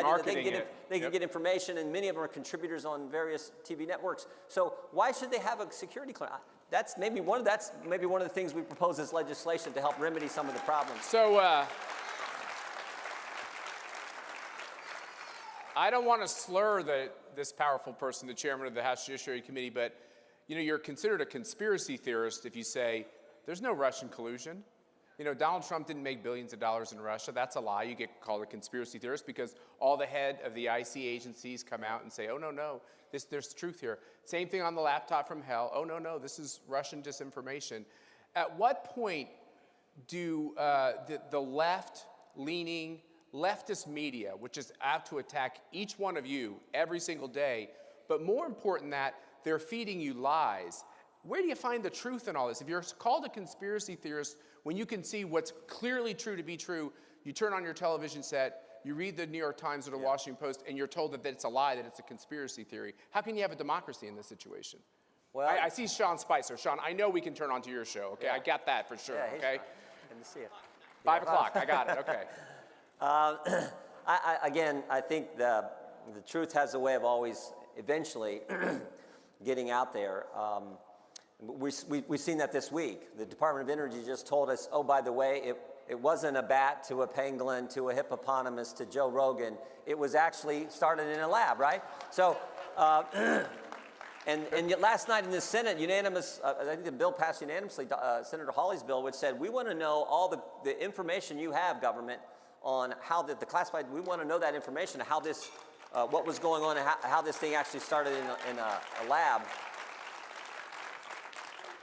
idea that they can get information, and many of them are contributors on various TV networks. So why should they have a security clearance? That's maybe one of the things we propose as legislation to help remedy some of the problems. So I don't want to slur this powerful person, the chairman of the House Judiciary Committee, but you're considered a conspiracy theorist if you say there's no Russian collusion. Donald Trump didn't make billions of dollars in Russia. That's a lie. You get called a conspiracy theorist because all the head of the IC agencies come out and say, oh, no, there's truth here. Same thing on the laptop from hell. Oh, no, this is Russian disinformation. At what point do the left-leaning, leftist media, which is out to attack each one of you every single day, but more important than that, they're feeding you lies. Where do you find the truth in all this? If you're called a conspiracy theorist, when you can see what's clearly true to be true, you turn on your television set, you read the New York Times or the Washington Post, and you're told that it's a lie, that it's a conspiracy theory. How can you have a democracy in this situation? Well, I see Sean Spicer. Sean, I know we can turn on to your show, okay? Yeah. I got that for sure, okay? Good to see you. 5 o'clock, I got it, okay. Again, I think the truth has a way of always eventually getting out there. We've seen that this week. The Department of Energy just told us, oh, by the way, it wasn't a bat to a pangolin to a hippopotamus to Joe Rogan. It was actually started in a lab, right? So, and yet last night in the Senate, unanimous, I think the bill passed unanimously, Senator Hawley's bill, which said, we want to know all the information you have, government, on how the classified, we want to know that information, how this, what was going on, and how this thing actually started in a lab.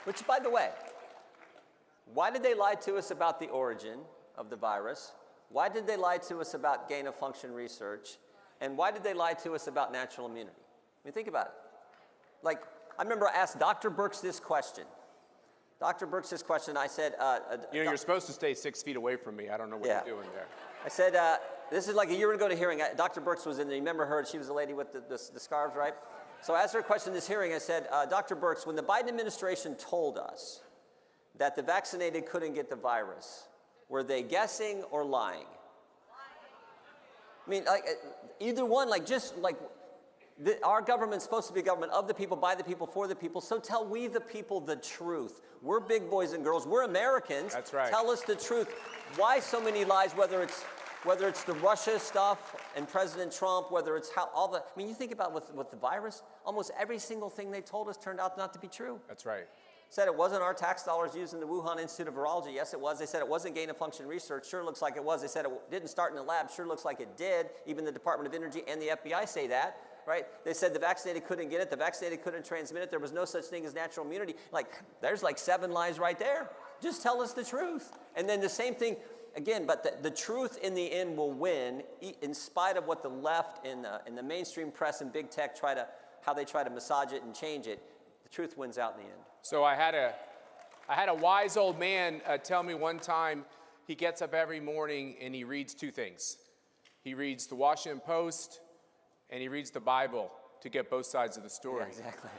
Which, by the way, why did they lie to us about the origin of the virus? Why did they lie to us about gain-of-function research? And why did they lie to us about natural immunity? I mean, think about it. Like, I remember I asked Dr. Birx this question. Dr. Birx this question, I said... you're supposed to stay 6 feet away from me. I don't know what you're doing there. I said, this is like a year ago to hearing. Dr. Birx was in there. You remember her? She was the lady with the scarves, right? So I asked her a question in this hearing. I said, Dr. Birx, when the Biden administration told us that the vaccinated couldn't get the virus, were they guessing or lying? I mean, like, either one, like, just like, our government's supposed to be a government of the people, by the people, for the people, so tell we the people the truth. We're big boys and girls. We're Americans. That's right. Tell us the truth. Why so many lies, whether it's the Russia stuff and President Trump, whether it's I mean, you think about with the virus, almost every single thing they told us turned out not to be true. That's right. Said it wasn't our tax dollars used in the Wuhan Institute of Virology. Yes, it was. They said it wasn't gain-of-function research. Sure looks like it was. They said it didn't start in the lab. Sure looks like it did. Even the Department of Energy and the FBI say that, right? They said the vaccinated couldn't get it. The vaccinated couldn't transmit it. There was no such thing as natural immunity. Like, there's like 7 lies right there. Just tell us the truth. And then the same thing, again, but the truth in the end will win, in spite of what the left and the mainstream press and big tech how they try to massage it and change it. The truth wins out in the end. So I had a wise old man tell me one time he gets up every morning and he reads 2 things. He reads the Washington Post and he reads the Bible to get both sides of the story. Yeah, exactly.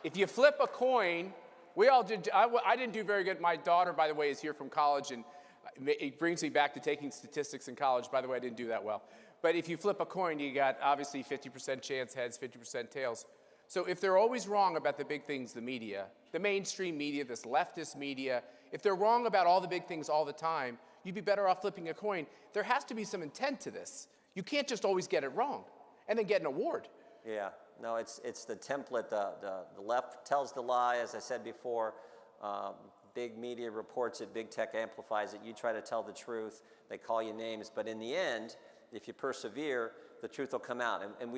If you flip a coin, we all did. I didn't do very good. My daughter, by the way, is here from college, and it brings me back to taking statistics in college. By the way, I didn't do that well. But if you flip a coin, you got obviously 50% chance heads, 50% tails. So if they're always wrong about the big things, the media, the mainstream media, this leftist media, if they're wrong about all the big things all the time, you'd be better off flipping a coin. There has to be some intent to this. You can't just always get it wrong and then get an award. Yeah, no, it's the template. The left tells the lie, as I said before. Big media reports it, big tech amplifies it. You try to tell the truth, they call you names. But in the end, if you persevere, the truth will come out. And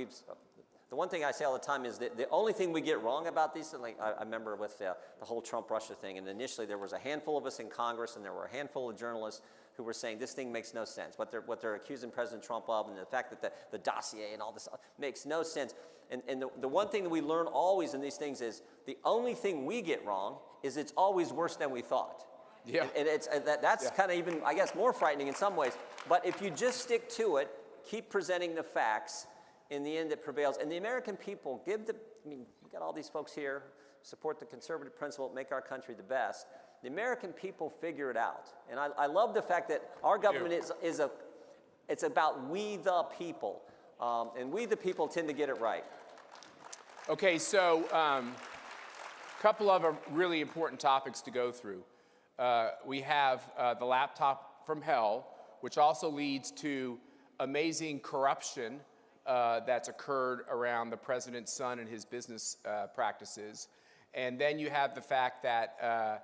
the one thing I say all the time is that the only thing we get wrong about these, like I remember with the whole Trump-Russia thing, and initially there was a handful of us in Congress and there were a handful of journalists who were saying this thing makes no sense. What they're accusing President Trump of, and the fact that the dossier and all this makes no sense. And the one thing that we learn always in these things is the only thing we get wrong is it's always worse than we thought. Yeah. And that's kind of even, I guess, more frightening in some ways. But if you just stick to it, keep presenting the facts, in the end it prevails. And the American people we got all these folks here, support the conservative principle, make our country the best. The American people figure it out. And I love the fact that our government is It's about we the people. And we the people tend to get it right. Okay, so a couple of really important topics to go through. We have the laptop from hell, which also leads to amazing corruption that's occurred around the president's son and his business practices. And then you have the fact that,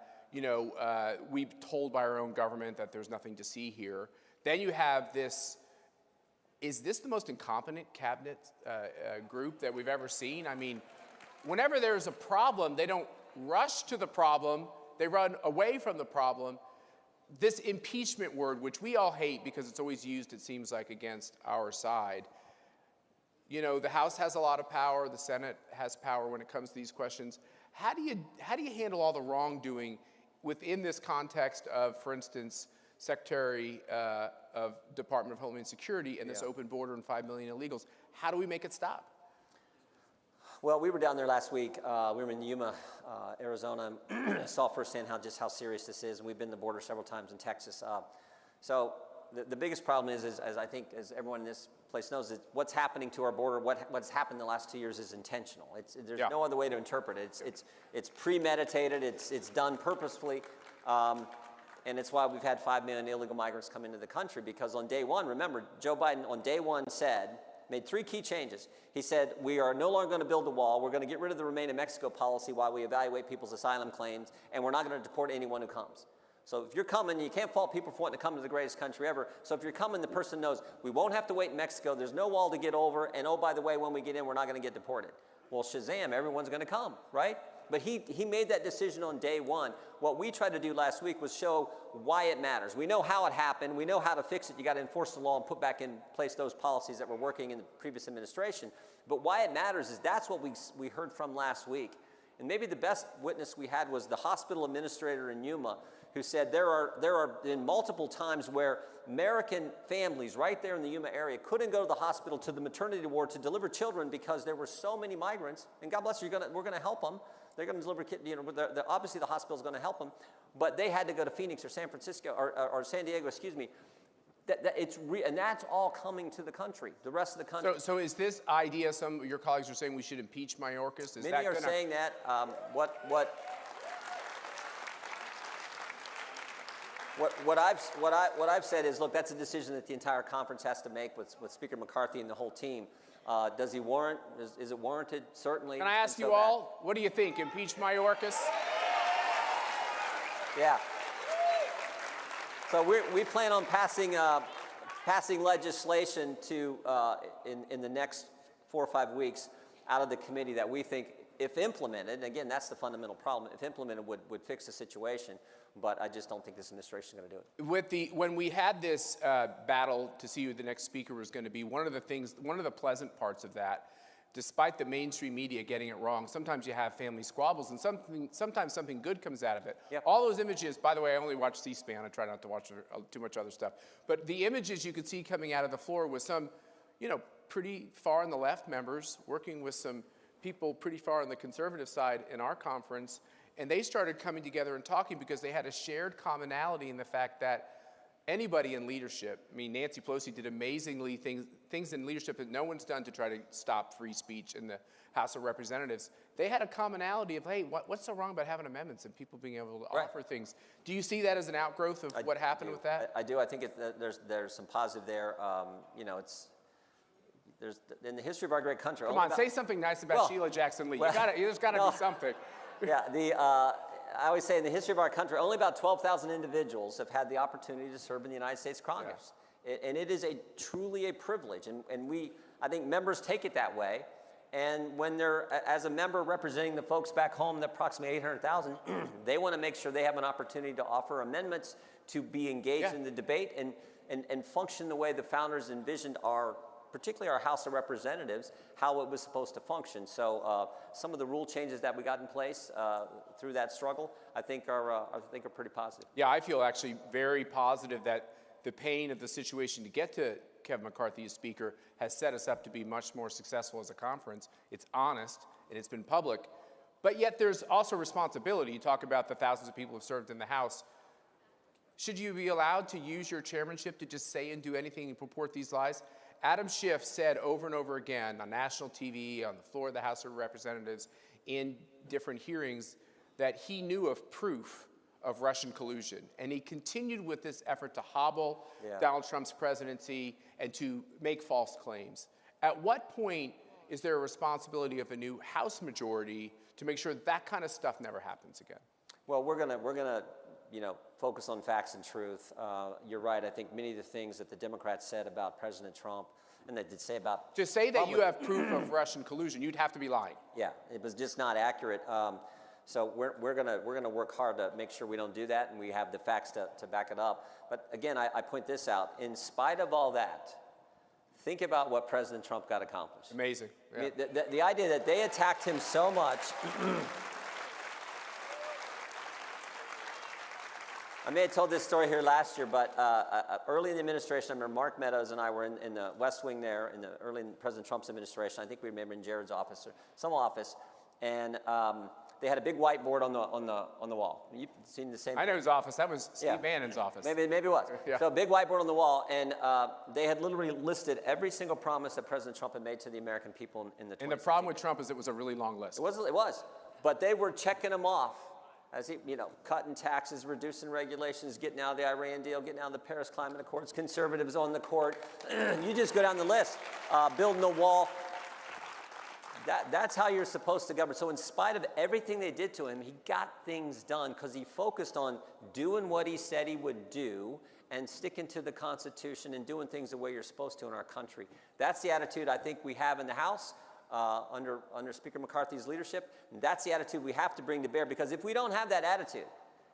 we've told by our own government that there's nothing to see here. Then you have this, is this the most incompetent cabinet group that we've ever seen? I mean, whenever there's a problem, they don't rush to the problem, they run away from the problem. This impeachment word, which we all hate because it's always used, it seems like, against our side. You know, the House has a lot of power, the Senate has power when it comes to these questions. How do you handle all the wrongdoing within this context of, for instance, Secretary of Department of Homeland Security and this open border and 5 million illegals? How do we make it stop? Well, we were down there last week. We were in Yuma, Arizona, and saw firsthand just how serious this is. And we've been to the border several times in Texas. So the biggest problem is, as I think, as everyone in this place knows, is what's happening to our border. What's happened in the last 2 years is intentional. There's no other way to interpret it. It's premeditated. It's done purposefully. And it's why we've had 5 million illegal migrants come into the country, because on day one, remember, Joe Biden on day one made 3 key changes. He said, we are no longer going to build a wall. We're going to get rid of the Remain in Mexico policy while we evaluate people's asylum claims, and we're not going to deport anyone who comes. So if you're coming, you can't fault people for wanting to come to the greatest country ever. So if you're coming, the person knows, we won't have to wait in Mexico. There's no wall to get over. And oh, by the way, when we get in, we're not going to get deported. Well, Shazam, everyone's going to come, right? But he made that decision on day one. What we tried to do last week was show why it matters. We know how it happened. We know how to fix it. You got to enforce the law and put back in place those policies that were working in the previous administration. But why it matters is that's what we heard from last week. And maybe the best witness we had was the hospital administrator in Yuma, who said there are been multiple times where American families right there in the Yuma area couldn't go to the hospital, to the maternity ward to deliver children because there were so many migrants. And God bless you, we're going to help them. They're going to deliver kids. Obviously the hospital is going to help them, but they had to go to Phoenix or San Francisco or San Diego, excuse me. And that's all coming to the country, the rest of the country. So is this idea, some of your colleagues are saying we should impeach Mayorkas? Many are saying that. What I've said is, look, that's a decision that the entire conference has to make with Speaker McCarthy and the whole team. Does he warrant? Is it warranted? Certainly. Can I ask you all, what do you think? Impeach Mayorkas? Yeah. So we plan on passing legislation to in the next 4 or 5 weeks out of the committee that we think, if implemented, and again, that's the fundamental problem, if implemented would fix the situation. But I just don't think this administration is going to do it. When we had this battle to see who the next speaker was going to be, one of the pleasant parts of that, despite the mainstream media getting it wrong, sometimes you have family squabbles, and sometimes something good comes out of it. Yep. All those images, by the way, I only watch C-SPAN. I try not to watch too much other stuff. But the images you could see coming out of the floor was some, pretty far on the left members working with some people pretty far on the conservative side in our conference. And they started coming together and talking because they had a shared commonality in the fact that anybody in leadership, I mean, Nancy Pelosi did amazingly things in leadership that no one's done to try to stop free speech in the House of Representatives. They had a commonality of, hey, what's so wrong about having amendments and people being able to offer things? Do you see that as an outgrowth of what happened with that? I do. I think there's some positive there. There's in the history of our great country. Come on, say something nice about Sheila Jackson Lee. There's got to be something. Yeah, I always say in the history of our country, only about 12,000 individuals have had the opportunity to serve in the United States Congress. Yeah. And it is truly a privilege. And I think members take it that way. And when they're, as a member representing the folks back home, the approximately 800,000, they want to make sure they have an opportunity to offer amendments, to be engaged in the debate, and function the way the founders envisioned particularly our House of Representatives, how it was supposed to function. So some of the rule changes that we got in place through that struggle, I think are pretty positive. Yeah, I feel actually very positive that the pain of the situation to get to Kevin McCarthy as Speaker has set us up to be much more successful as a conference. It's honest, and it's been public. But yet there's also responsibility. You talk about the thousands of people who have served in the House. Should you be allowed to use your chairmanship to just say and do anything and purport these lies? Adam Schiff said over and over again on national TV, on the floor of the House of Representatives, in different hearings, that he knew of proof of Russian collusion. And he continued with this effort to hobble Donald Trump's presidency and to make false claims. At what point is there a responsibility of a new House majority to make sure that kind of stuff never happens again? Well, we're gonna focus on facts and truth. You're right. I think many of the things that the Democrats said about President Trump, and they did say about to say that you have proof of Russian collusion, you'd have to be lying. Yeah, it was just not accurate. So we're gonna work hard to make sure we don't do that, and we have the facts to back it up. But again, I point this out. In spite of all that, think about what President Trump got accomplished. Amazing. Yeah. I mean, the idea that they attacked him so much. I may have told this story here last year, but early in the administration, I remember Mark Meadows and I were in the West Wing there, early in President Trump's administration. I think we remember in Jared's office or some office, and they had a big whiteboard on the wall. You've seen the same. I know his office. That was Steve Bannon's office. Maybe it was. Yeah. So a big whiteboard on the wall, and they had literally listed every single promise that President Trump had made to the American people in the. And the problem with Trump is it was a really long list. It was, but they were checking them off. As he, cutting taxes, reducing regulations, getting out of the Iran deal, getting out of the Paris Climate Accords, conservatives on the court. You just go down the list, building a wall. That's how you're supposed to govern. So in spite of everything they did to him, he got things done because he focused on doing what he said he would do and sticking to the Constitution and doing things the way you're supposed to in our country. That's the attitude I think we have in the House. Under Speaker McCarthy's leadership. And that's the attitude we have to bring to bear, because if we don't have that attitude,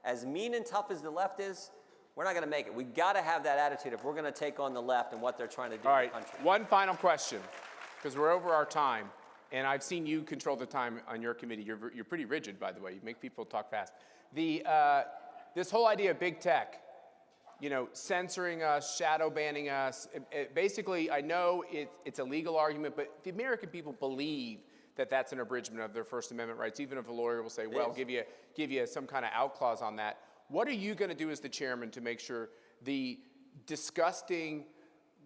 as mean and tough as the left is, we're not going to make it. We've got to have that attitude if we're going to take on the left and what they're trying to do in the country. One final question, because we're over our time, and I've seen you control the time on your committee. You're pretty rigid, by the way. You make people talk fast. This whole idea of big tech, censoring us, shadow banning us. Basically, I know it's a legal argument, but the American people believe that that's an abridgment of their First Amendment rights, even if a lawyer will say, well, give you some kind of out clause on that. What are you going to do as the chairman to make sure the disgusting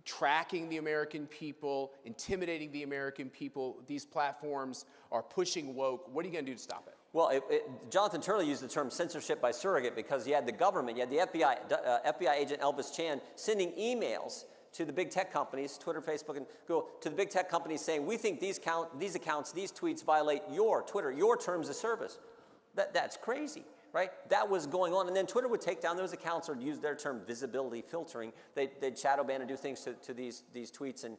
tracking the American people, intimidating the American people, these platforms are pushing woke? What are you going to do to stop it? Well, Jonathan Turley used the term censorship by surrogate because you had the government, you had the FBI agent Elvis Chan sending emails to the big tech companies, Twitter, Facebook, and Google, to the big tech companies saying, we think these accounts, these tweets violate your Twitter, your terms of service. That's crazy, right? That was going on. And then Twitter would take down those accounts or use their term visibility filtering. They'd shadow ban and do things to these tweets. And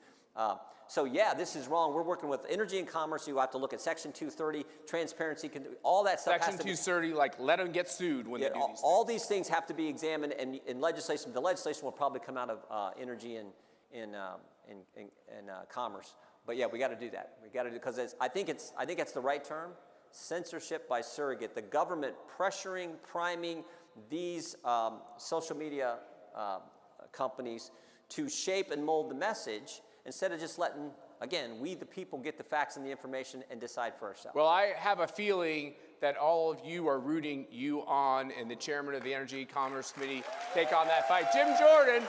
so, yeah, this is wrong. We're working with Energy and Commerce. You have to look at Section 230, transparency, all that stuff. Section 230, let them get sued when they do these things. All these things have to be examined, and in legislation, the legislation will probably come out of Energy and Commerce. But yeah, we got to do that. We got to do, because I think it's the right term. Censorship by surrogate. The government pressuring, priming these social media companies to shape and mold the message, instead of just letting, again, we the people get the facts and the information and decide for ourselves. Well, I have a feeling that all of you are rooting you on, and the chairman of the Energy Commerce Committee take on that fight. Jim Jordan.